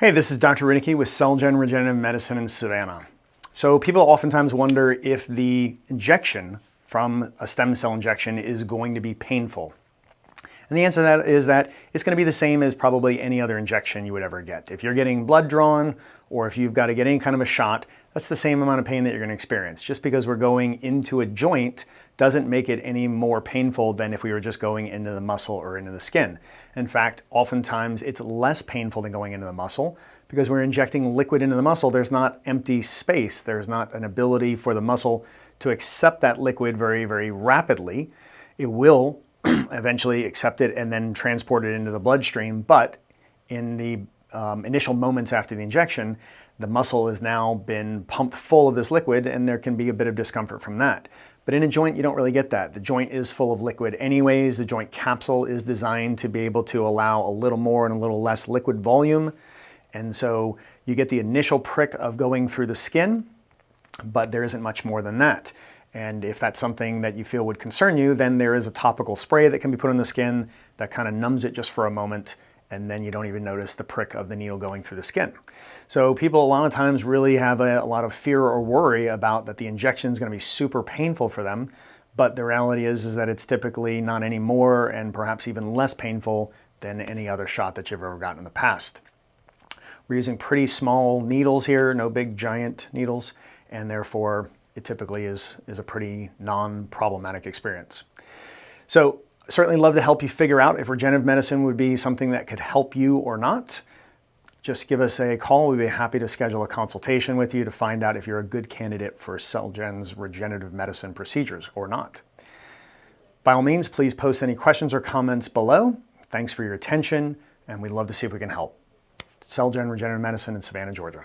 Hey, this is Dr. Rinicky with CellGen Regenerative Medicine in Savannah. So people oftentimes wonder if the injection from a stem cell injection is going to be painful. And the answer to that is that it's going to be the same as probably any other injection you would ever get. If you're getting blood drawn or if you've got to get any kind of a shot, that's the same amount of pain that you're going to experience. Just because we're going into a joint doesn't make it any more painful than if we were just going into the muscle or into the skin. In fact, oftentimes it's less painful than going into the muscle because we're injecting liquid into the muscle. There's not empty space. There's not an ability for the muscle to accept that liquid very, very rapidly. It will eventually accept it and then transport it into the bloodstream. But in the initial moments after the injection, the muscle has now been pumped full of this liquid and there can be a bit of discomfort from that. But in a joint, you don't really get that. The joint is full of liquid anyways. The joint capsule is designed to be able to allow a little more and a little less liquid volume. And so you get the initial prick of going through the skin, but there isn't much more than that. And if that's something that you feel would concern you, then there is a topical spray that can be put on the skin that kind of numbs it just for a moment, and then you don't even notice the prick of the needle going through the skin. So people a lot of times really have a lot of fear or worry about that the injection is going to be super painful for them, but the reality is that it's typically not any more and perhaps even less painful than any other shot that you've ever gotten in the past. We're using pretty small needles here, no big giant needles, and therefore it typically is a pretty non-problematic experience. So certainly love to help you figure out if regenerative medicine would be something that could help you or not. Just give us a call. We'd be happy to schedule a consultation with you to find out if you're a good candidate for CellGen's regenerative medicine procedures or not. By all means, please post any questions or comments below. Thanks for your attention, and we'd love to see if we can help. CellGen Regenerative Medicine in Savannah, Georgia.